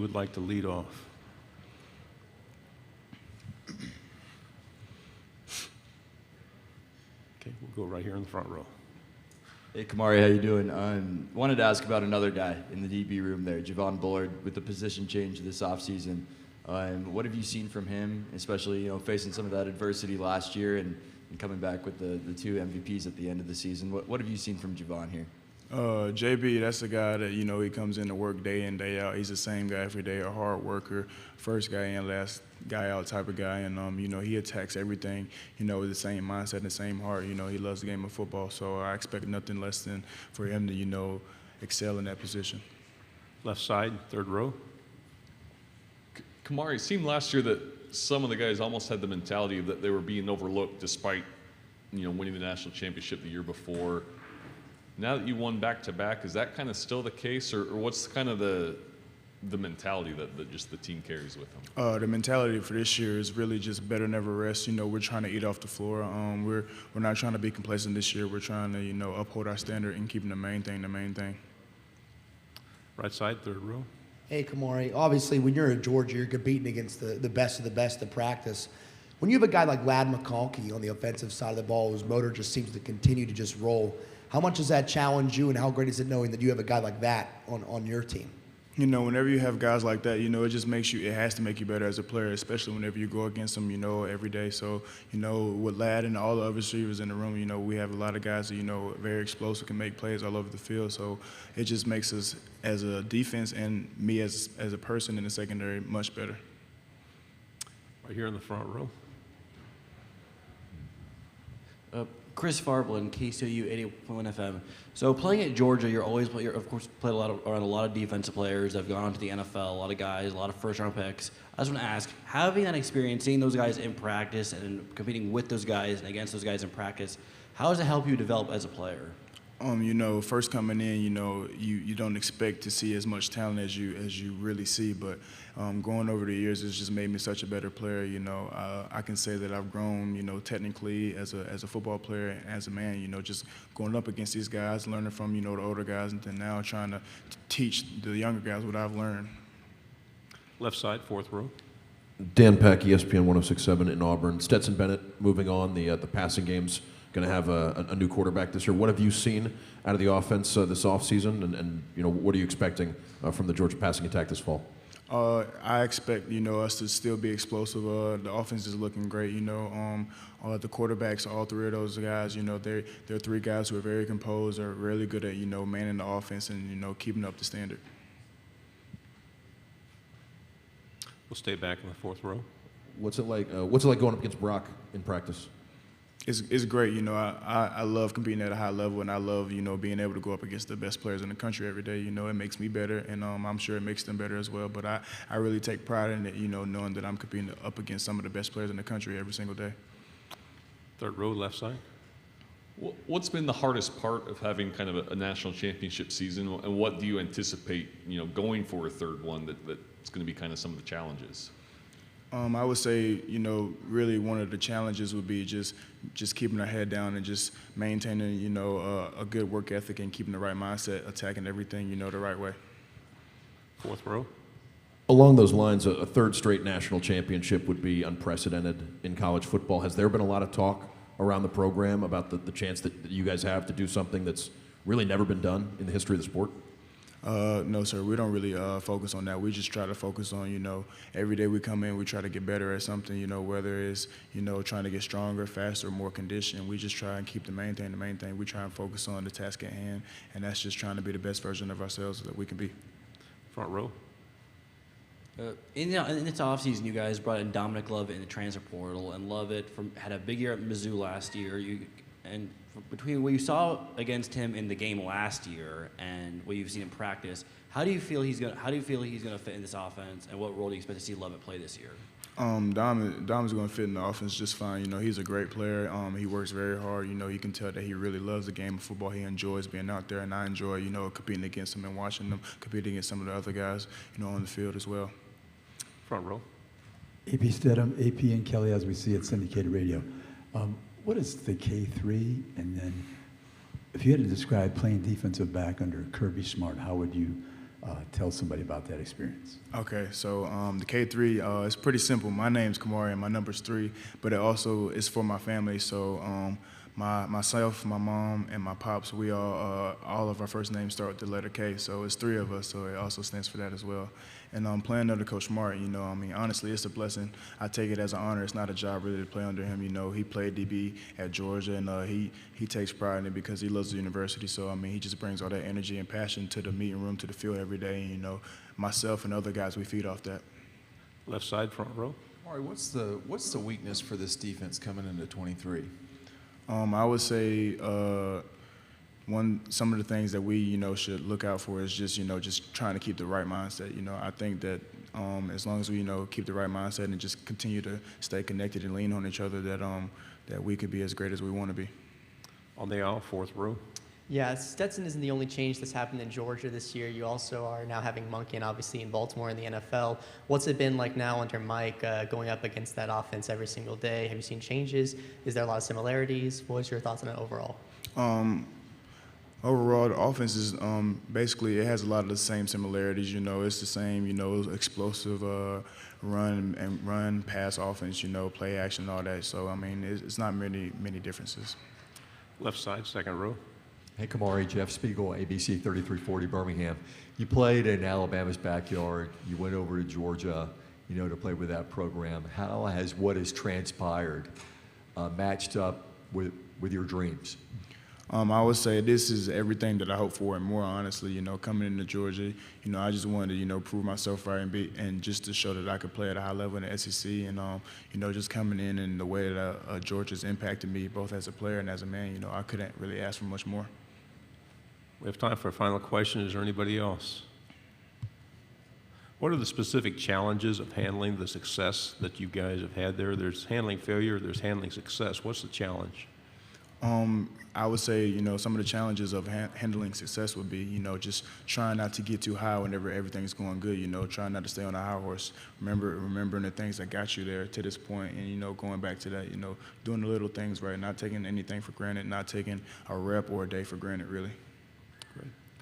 would like to lead off? Okay, we'll go right here in the front row. Hey, Kamari, how you doing? Wanted to ask about another guy in the DB room there, Javon Bullard, with the position change this offseason. What have you seen from him, especially facing some of that adversity last year and coming back with the two MVPs at the end of the season? What have you seen from Javon here? JB, that's the guy that, he comes in to work day in, day out. He's the same guy every day, a hard worker, first guy in, last guy out type of guy. And, he attacks everything, with the same mindset and the same heart. He loves the game of football. So I expect nothing less than for him to, excel in that position. Left side, third row. Kamari, it seemed last year that some of the guys almost had the mentality that they were being overlooked despite, winning the national championship the year before. Now that you won back-to-back, is that kind of still the case, or what's kind of the mentality that just the team carries with them? The mentality for this year is really just better never rest. We're trying to eat off the floor. We're not trying to be complacent this year. We're trying to, uphold our standard and keeping the main thing the main thing. Right side, third row. Hey, Kamari, obviously when you're at Georgia, you're competing against the best of the best in practice. When you have a guy like Ladd McConkey on the offensive side of the ball whose motor just seems to continue to just roll, how much does that challenge you, and how great is it knowing that you have a guy like that on your team? Whenever you have guys like that, it just it has to make you better as a player, especially whenever you go against them, every day. So, with Ladd and all the other receivers in the room, we have a lot of guys that, very explosive, can make plays all over the field. So it just makes us, as a defense and me as a person in the secondary, much better. Right here in the front row. Chris Farblin, KCOU 88.1 FM. So playing at Georgia, you're of course played around a lot of defensive players that have gone on to the NFL, a lot of guys, a lot of first-round picks. I just want to ask, having that experience, seeing those guys in practice and competing with those guys and against those guys in practice, how does it help you develop as a player? First coming in, you don't expect to see as much talent as you really see, but going over the years, it's just made me such a better player. I can say that I've grown, technically as a football player and as a man. Just going up against these guys, learning from the older guys, and then now trying to teach the younger guys what I've learned. Left side, fourth row. Dan Peck, ESPN 106.7 in Auburn. Stetson Bennett moving on. The passing game's going to have a new quarterback this year. What have you seen out of the offense this offseason, and what are you expecting from the Georgia passing attack this fall? I expect us to still be explosive. The offense is looking great. The quarterbacks, all three of those guys, they're three guys who are very composed, are really good at manning the offense and keeping up the standard. We'll stay back in the fourth row. What's it like going up against Brock in practice? It's great. I love competing at a high level, and I love, being able to go up against the best players in the country every day. It makes me better, and I'm sure it makes them better as well. But I really take pride in it, knowing that I'm competing up against some of the best players in the country every single day. Third row, left side. What's been the hardest part of having kind of a national championship season, and what do you anticipate, going for a third one that's going to be kind of some of the challenges? I would say, really one of the challenges would be just keeping our head down and just maintaining, a good work ethic and keeping the right mindset, attacking everything, the right way. Fourth row. Along those lines, a third straight national championship would be unprecedented in college football. Has there been a lot of talk around the program about the chance that you guys have to do something that's really never been done in the history of the sport? No, sir. We don't really focus on that. We just try to focus on, every day we come in, we try to get better at something, whether it's, trying to get stronger, faster, more conditioned. We just try and keep the main thing. We try and focus on the task at hand, and that's just trying to be the best version of ourselves that we can be. Front row. In this offseason, you guys brought in Dominic Lovett in the transfer portal, and Lovett had a big year at Mizzou last year. Between what you saw against him in the game last year and what you've seen in practice, how do you feel he's going to fit in this offense, and what role do you expect to see Lovett play this year? Dom is going to fit in the offense just fine. He's a great player. He works very hard. You can tell that he really loves the game of football. He enjoys being out there, and I enjoy, competing against him and watching them compete against some of the other guys, on the field as well. Front row. AP Stedham, AP and Kelly, as we see at syndicated radio. What is the K3? And then if you had to describe playing defensive back under Kirby Smart, how would you Tell somebody about that experience. Okay, so the K3, it's pretty simple. My name's Kamari and my number's 3, but it also is for my family. So myself, my mom, and my pops, we all of our first names start with the letter K. So it's 3 of us, so it also stands for that as well. And playing under Coach Smart, I mean, honestly, it's a blessing. I take it as an honor. It's not a job really to play under him. He played DB at Georgia, and he takes pride in it because he loves the university. So I mean, he just brings all that energy and passion to the meeting room, to the field every day. And, myself and other guys, we feed off that. Left side, front row. Kamari, what's the weakness for this defense coming into 23? I would say some of the things that we should look out for is just trying to keep the right mindset. I think that as long as we keep the right mindset and just continue to stay connected and lean on each other, that we could be as great as we want to be. On the aisle, fourth row. Yeah, Stetson isn't the only change that's happened in Georgia this year. You also are now having Monken, obviously, in Baltimore in the NFL. What's it been like now under Mike going up against that offense every single day? Have you seen changes? Is there a lot of similarities? What's your thoughts on it overall? Overall, the offense is basically, it has a lot of the same similarities. It's the same, explosive run, pass offense, play action, all that. So, I mean, it's not many differences. Left side, second row. Hey, Kamari, Jeff Spiegel, ABC 3340 Birmingham. You played in Alabama's backyard. You went over to Georgia, to play with that program. How has what has transpired matched up with your dreams? I would say this is everything that I hope for and more, honestly. Coming into Georgia, I just wanted to, prove myself right and just to show that I could play at a high level in the SEC. And, just coming in and the way that Georgia's impacted me, both as a player and as a man, I couldn't really ask for much more. We have time for a final question. Is there anybody else? What are the specific challenges of handling the success that you guys have had there? There's handling failure, there's handling success. What's the challenge? I would say, some of the challenges of handling success would be, just trying not to get too high whenever everything's going good, trying not to stay on a high horse, remembering the things that got you there to this point and, going back to that, doing the little things right, not taking anything for granted, not taking a rep or a day for granted, really.